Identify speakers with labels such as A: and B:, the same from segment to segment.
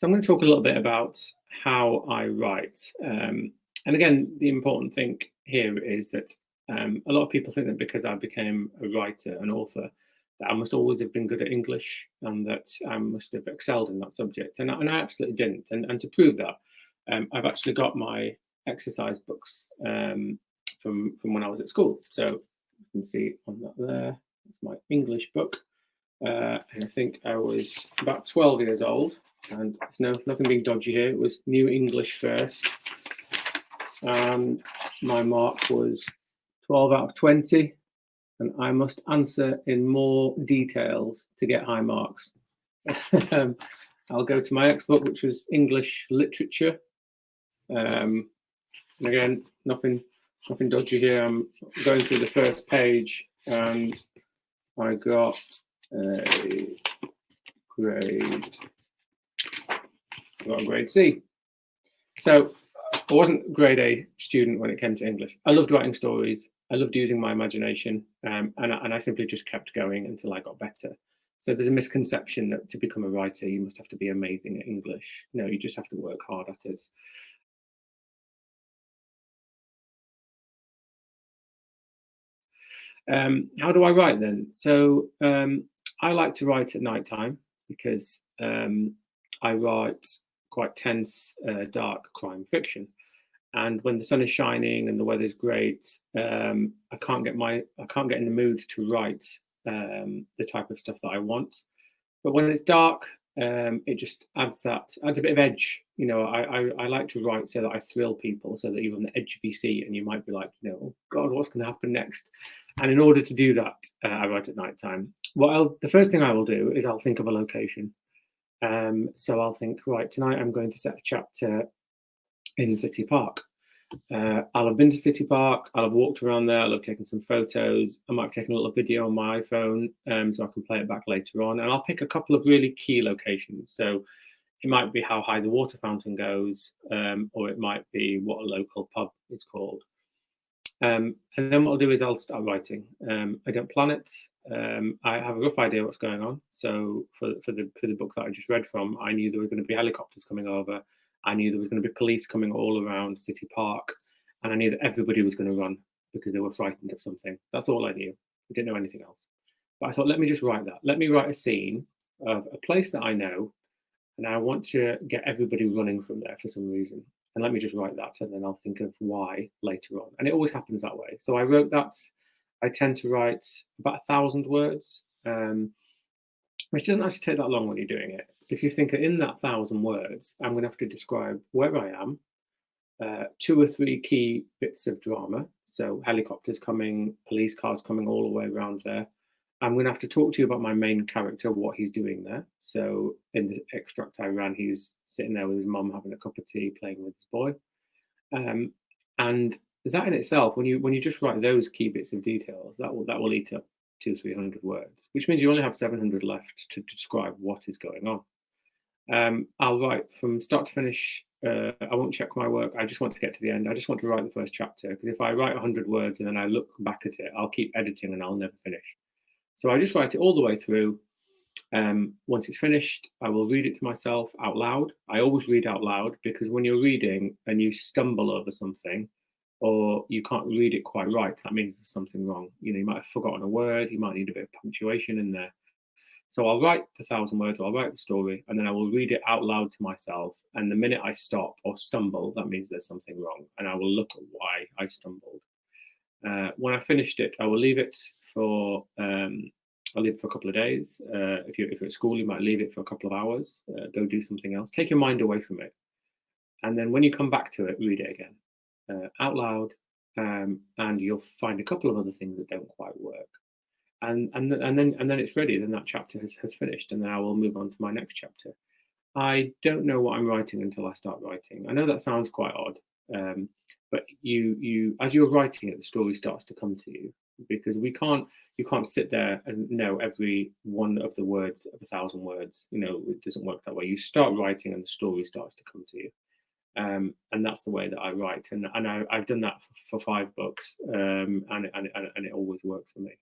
A: So I'm going to talk a little bit about how I write. And again, the important thing here is that a lot of people think that because I became a writer, an author, that I must always have been good at English and that I must have excelled in that subject. And I absolutely didn't. And to prove that, I've actually got my exercise books from when I was at school. So you can see on that there, it's my English book. And I think I was about 12 years old, and nothing being dodgy here. It was New English first, and my mark was 12 out of 20, and I must answer in more details to get high marks. I'll go to my next book, which was English literature. And again, nothing dodgy here. I'm going through the first page, and I got a grade C. So I wasn't a grade A student when it came to English. I loved writing stories. I loved using my imagination, and I simply just kept going until I got better. So there's a misconception that to become a writer, you must have to be amazing at English. No, you just have to work hard at it. How do I write then? So I like to write at night time because I write quite tense, dark crime fiction. And when the sun is shining and the weather's great, I can't get in the mood to write the type of stuff that I want. But when it's dark, it just adds a bit of edge. You know, I like to write so that I thrill people, so that you're on the edge of your seat and you might be like, oh God, what's going to happen next? And in order to do that, I write at night time. The first thing I will do is I'll think of a location. So I'll think, right, tonight I'm going to set a chapter in City Park. I'll have been to City Park, I'll have walked around there, I'll have taken some photos, I might have taken a little video on my iPhone so I can play it back later on, and I'll pick a couple of really key locations. So it might be how high the water fountain goes, or it might be what a local pub is called. And then what I'll do is I'll start writing. I don't plan it. I have a rough idea what's going on. So for the book that I just read from, I knew there were going to be helicopters coming over. I knew there was going to be police coming all around City Park, and I knew that everybody was going to run because they were frightened of something. That's all I knew. I didn't know anything else. But I thought, let me just write that. Let me write a scene of a place that I know, and I want to get everybody running from there for some reason. And let me just write that, and then I'll think of why later on. And it always happens that way. So I wrote that. I tend to write about 1,000 words, which doesn't actually take that long when you're doing it. If you think that in that 1,000 words, I'm going to have to describe where I am, 2 or 3 key bits of drama. So helicopters coming, police cars coming all the way around there. I'm going to have to talk to you about my main character, what he's doing there. So in the extract I ran, he's sitting there with his mum having a cup of tea, playing with his boy. And that in itself, when you just write those key bits of details, that will eat up 200-300 words, which means you only have 700 left to describe what is going on. I'll write from start to finish. I won't check my work. I just want to get to the end. I just want to write the first chapter, because if I write 100 words and then I look back at it, I'll keep editing and I'll never finish. So I just write it all the way through. Once it's finished, I will read it to myself out loud. I always read out loud, because when you're reading and you stumble over something, or you can't read it quite right, that means there's something wrong. You might have forgotten a word, you might need a bit of punctuation in there. So I'll write the 1,000 words, or I'll write the story, and then I will read it out loud to myself. And the minute I stop or stumble, that means there's something wrong, and I will look at why I stumbled. When I finished it, I will leave it for I'll leave it for a couple of days. If you're at school, you might leave it for a couple of hours. Go do something else. Take your mind away from it, and then when you come back to it, read it again out loud, and you'll find a couple of other things that don't quite work. And then it's ready. Then that chapter has finished, and then I will move on to my next chapter. I don't know what I'm writing until I start writing. I know that sounds quite odd, but you as you're writing it, the story starts to come to you, because you can't sit there and know every one of the words of 1,000 words. It doesn't work that way. You start writing, and the story starts to come to you. And that's the way that I write, and I've done that for 5 books, and it always works for me.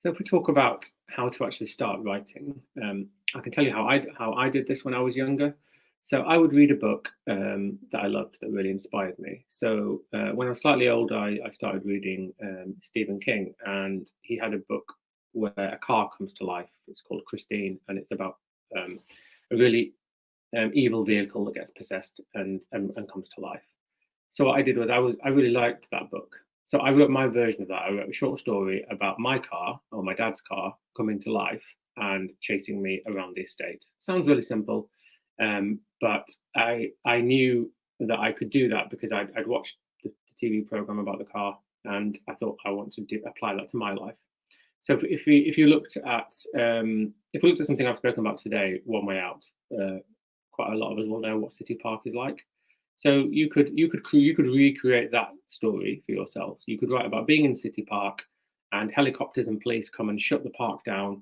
A: So if we talk about how to actually start writing, I can tell you how I did this when I was younger. So I would read a book that I loved that really inspired me. So when I was slightly older, I started reading Stephen King, and he had a book where a car comes to life. It's called Christine, and it's about a really evil vehicle that gets possessed and comes to life. So what I did was I really liked that book. So I wrote my version of that. I wrote a short story about my car, or my dad's car, coming to life and chasing me around the estate. Sounds really simple, but I knew that I could do that because I'd watched the TV program about the car, and I thought I want to apply that to my life. So if you looked at if we looked at something I've spoken about today, One Way Out, quite a lot of us will know what City Park is like. So you could recreate that story for yourselves. You could write about being in City Park, and helicopters and police come and shut the park down.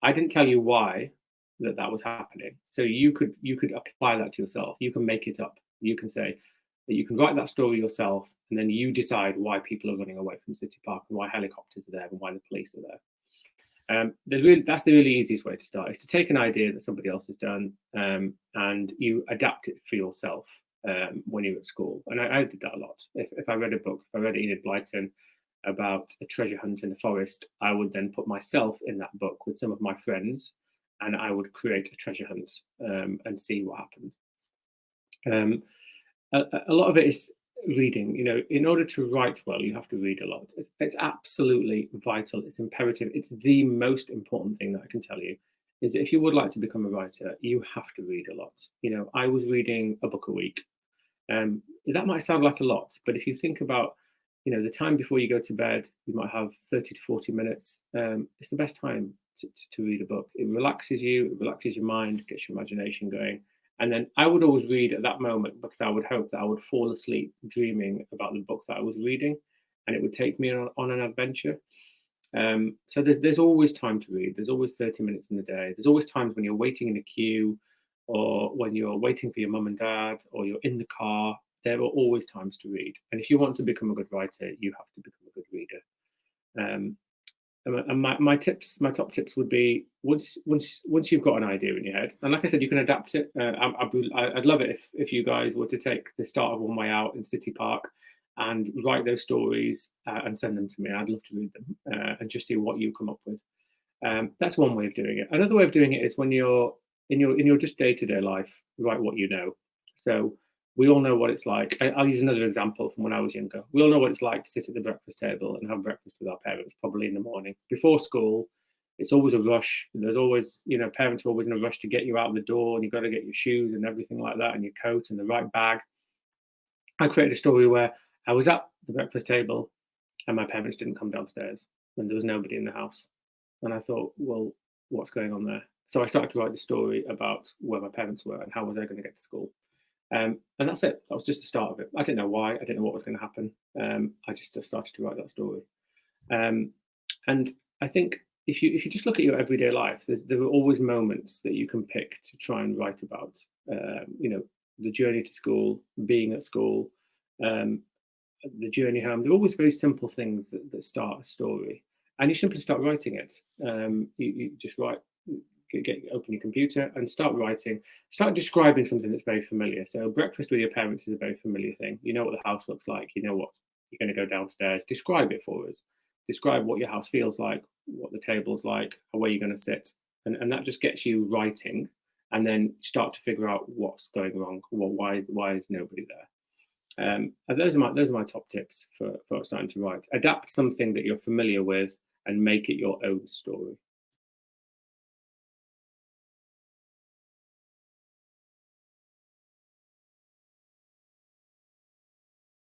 A: I didn't tell you why that was happening. So you could apply that to yourself. You can make it up. You can say that you can write that story yourself, and then you decide why people are running away from City Park and why helicopters are there and why the police are there. That's the really easiest way to start, is to take an idea that somebody else has done, and you adapt it for yourself when you're at school. And I did that a lot. If I read a book, if I read Enid Blyton about a treasure hunt in the forest, I would then put myself in that book with some of my friends, and I would create a treasure hunt and see what happened. A lot of it is reading. You know, in order to write well, you have to read a lot. It's absolutely vital. It's imperative. It's the most important thing that I can tell you, is that if you would like to become a writer, you have to read a lot. You know, I was reading a book a week. That might sound like a lot, but if you think about, you know, the time before you go to bed, you might have 30 to 40 minutes. It's the best time to read a book. It relaxes you, it relaxes your mind, gets your imagination going. And then I would always read at that moment, because I would hope that I would fall asleep dreaming about the book that I was reading, and it would take me on an adventure. So there's always time to read. There's always 30 minutes in the day. There's always times when you're waiting in a queue, or when you're waiting for your mum and dad, or you're in the car. There are always times to read. And if you want to become a good writer, you have to become a good reader. And my top tips would be, once you've got an idea in your head, and like I said, you can adapt it. I'd love it if you guys were to take the start of One Way Out in City Park and write those stories and send them to me. I'd love to read them and just see what you come up with. That's one way of doing it. Another way of doing it is when you're in your just day-to-day life, write what you know. So we all know what it's like. I'll use another example from when I was younger. We all know what it's like to sit at the breakfast table and have breakfast with our parents, probably in the morning. Before school, it's always a rush. There's always, you know, parents are always in a rush to get you out of the door, and you've got to get your shoes and everything like that, and your coat and the right bag. I created a story where I was at the breakfast table and my parents didn't come downstairs, and there was nobody in the house. And I thought, well, what's going on there? So I started to write the story about where my parents were and how was I going to get to school. And that's it. That was just the start of it. I didn't know why. I didn't know what was going to happen. I just started to write that story. And I think if you just look at your everyday life, there are always moments that you can pick to try and write about. You know, the journey to school, being at school, the journey home. They're always very simple things that start a story, and you simply start writing it. You just write. Open your computer and start writing. Start describing something that's very familiar. So breakfast with your parents is a very familiar thing. You know what the house looks like. You know what you're going to go downstairs. Describe it for us. Describe what your house feels like, what the table's like, where you're going to sit, and that just gets you writing. And then start to figure out what's going wrong. Why is nobody there? And those are my top tips for starting to write. Adapt something that you're familiar with and make it your own story.